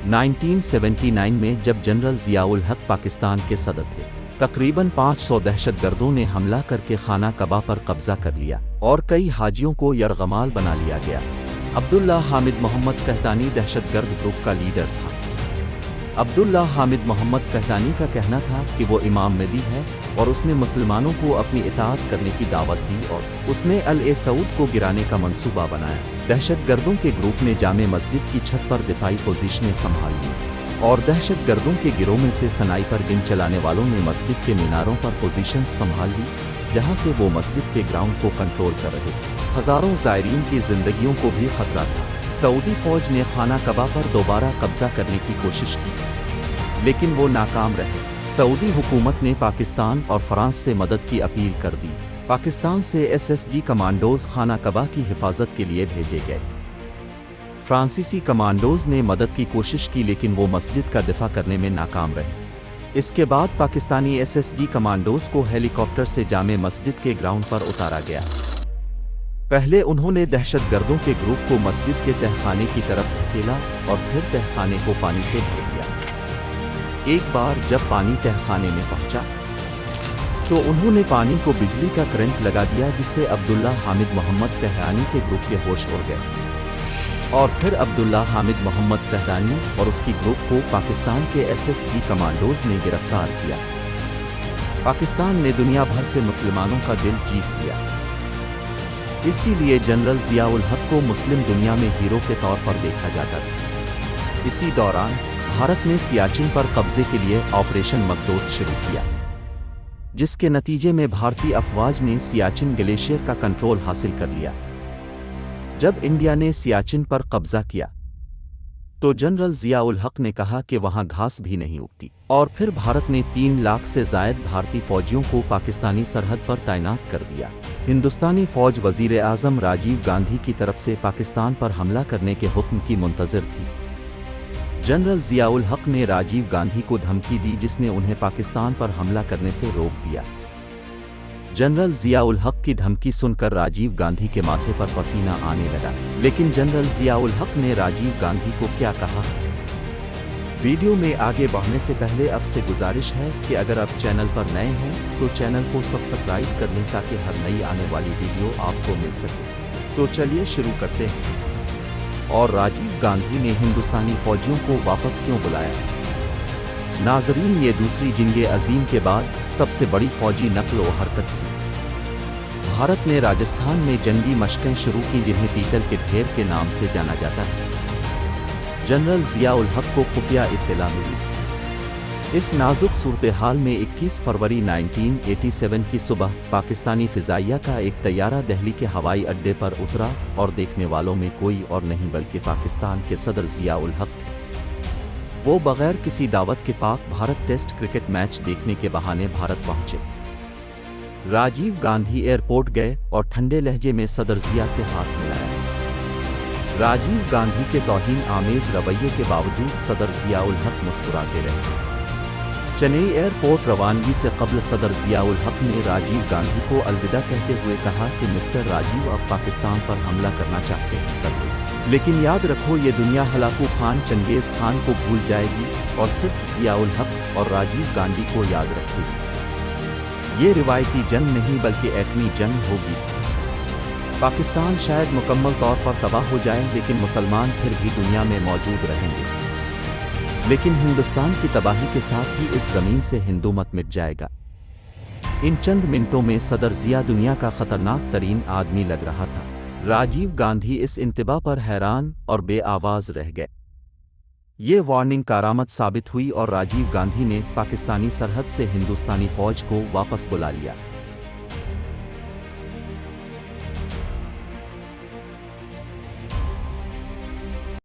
1979 में जब जनरल ज़ियाउल हक पाकिस्तान के सदर थे, तकरीबन 500 दहशतगर्दों ने हमला करके खाना कबा पर कब्जा कर लिया और कई हाजियों को यरगमाल बना लिया गया। अब्दुल्ला हामिद मोहम्मद कहतानी दहशतगर्द ग्रुप का लीडर था। अब्दुल्ला हामिद मोहम्मद कहतानी का कहना था कि वो इमाम मेहदी है और उसने मुसलमानों को अपनी इताअत करने की दावत दी और उसने अल-ए-सऊद को गिराने का मंसूबा बनाया। दहशतगर्दों के ग्रुप ने जामे मस्जिद की छत पर दिफाई पोजीशनें संभाल ली और दहशतगर्दों के गिरोह में से स्नाइपर गन चलाने वालों ने मस्जिद के मीनारों पर पोजीशंस संभाल ली, जहां से वो मस्जिद के ग्राउंड को कंट्रोल कर रहे थे। हजारों ज़ायरीन की जिंदगियों को भी खतरा था। सऊदी फौज ने खाना कबा पर दोबारा कब्जा करने की कोशिश की, लेकिन वो नाकाम रहे। सऊदी हुकूमत ने पाकिस्तान और फ्रांस से मदद की अपील कर दी। पाकिस्तान से SSG कमांडोज खाना कबा की हिफाजत के लिए भेजे गए। फ्रांसीसी कमांडोज ने मदद की कोशिश की, लेकिन वो मस्जिद का दिफा करने में नाकाम रहे। इसके बाद पाकिस्तानी SSG कमांडोज को हेलीकॉप्टर से जामे मस्जिद के ग्राउंड पर उतारा गया। पहले उन्होंने दहशतगर्दों के ग्रुप को मस्जिद के तहखाने की तरफ धकेला और फिर तहखाने को पानी से भर दिया। एक बार जब पानी तहखाने में पहुंचा तो उन्होंने पानी को बिजली का करंट लगा दिया, जिससे अब्दुल्ला हामिद मोहम्मद कहतानी के ग्रुप के होश उड़ गए और फिर अब्दुल्ला हामिद मोहम्मद कहतानी और उसकी ग्रुप को पाकिस्तान के SSG कमांडोज ने गिरफ्तार किया। पाकिस्तान ने दुनिया भर से मुसलमानों का दिल जीत लिया। इसीलिए जनरल ज़ियाउल हक को मुस्लिम दुनिया में हीरो के तौर पर देखा जाता था। इसी दौरान भारत ने सियाचिन पर कब्जे के लिए ऑपरेशन मकदूद शुरू किया, जिसके नतीजे में भारतीय अफवाज ने सियाचिन ग्लेशियर का कंट्रोल हासिल कर लिया। जब इंडिया ने सियाचिन पर कब्जा किया तो जनरल ज़ियाउल हक ने कहा कि वहां घास भी नहीं उगती, और फिर भारत ने 3 लाख से ज़ायद भारतीय फौजियों को पाकिस्तानी सरहद पर तैनात कर दिया। हिंदुस्तानी फौज वज़ीर आज़म राजीव गांधी की तरफ से पाकिस्तान पर हमला करने के हुक्म की मुंतज़िर थी। जनरल ज़ियाउल हक ने राजीव गांधी को धमकी दी, जिसने उन्हें पाकिस्तान पर हमला करने से रोक दिया। जनरल ज़ियाउल हक की धमकी सुनकर राजीव गांधी के माथे पर पसीना आने लगा, लेकिन जनरल ज़ियाउल हक ने राजीव गांधी को क्या कहा? वीडियो में आगे बढ़ने से पहले आपसे गुजारिश है कि अगर आप चैनल पर नए हैं तो चैनल को सब्सक्राइब कर लें ताकि हर नई आने वाली वीडियो आपको मिल सके। तो चलिए शुरू करते हैं। और राजीव गांधी ने हिंदुस्तानी फौजियों को वापस क्यों बुलाया? नाजरीन, ये दूसरी जंग अजीम के बाद सबसे बड़ी फौजी नकल व हरकत थी। भारत ने राजस्थान में जंगी मशकें शुरू की, जिन्हें पीतल के ढेर के नाम से जाना जाता है। जनरल ज़ियाउल हक को खुफिया इत्तला मिली। इस नाजुक सूरत हाल में 21 फरवरी 1987 की सुबह पाकिस्तानी फ़िज़ाइया का एक तैयारा दिल्ली के हवाई अड्डे पर उतरा और देखने वालों में कोई और नहीं बल्कि पाकिस्तान के सदर ज़ियाउल हक थे। वो बगैर किसी दावत के Pak Bharat test cricket match देखने के बहाने भारत पहुंचे। राजीव गांधी एयरपोर्ट गए और ठंडे लहजे में सदर ज़िया से हाथ मिलाया। राजीव गांधी के तौहीन आमेज रवैये के बावजूद सदर ज़ियाउल हक मुस्कुराते रहे। चेन्नई एयरपोर्ट रवानगी से कबल सदर ज़ियाउल हक ने राजीव गांधी को अलविदा कहते हुए कहा कि मिस्टर राजीव, अब पाकिस्तान पर हमला करना चाहते हैं कर लो, लेकिन याद रखो ये दुनिया हलाकू खान चंगेज़ खान को भूल जाएगी और सिर्फ ज़ियाउल हक और राजीव गांधी को याद रखेगी। ये रिवायती जंग नहीं बल्कि एटमी जंग होगी। पाकिस्तान शायद मुकम्मल तौर पर तबाह हो जाए, लेकिन मुसलमान फिर भी दुनिया में मौजूद रहेंगे। लेकिन हिंदुस्तान की तबाही के साथ ही इस ज़मीन से हिंदू मत मिट जाएगा। इन चंद मिनटों में सदर ज़िया दुनिया का खतरनाक तरीन आदमी लग रहा था। राजीव गांधी इस इंतबा पर हैरान और बेआवाज़ रह गए। ये वार्निंग कारामद साबित हुई और राजीव गांधी ने पाकिस्तानी सरहद से हिंदुस्तानी फौज को वापस बुला लिया।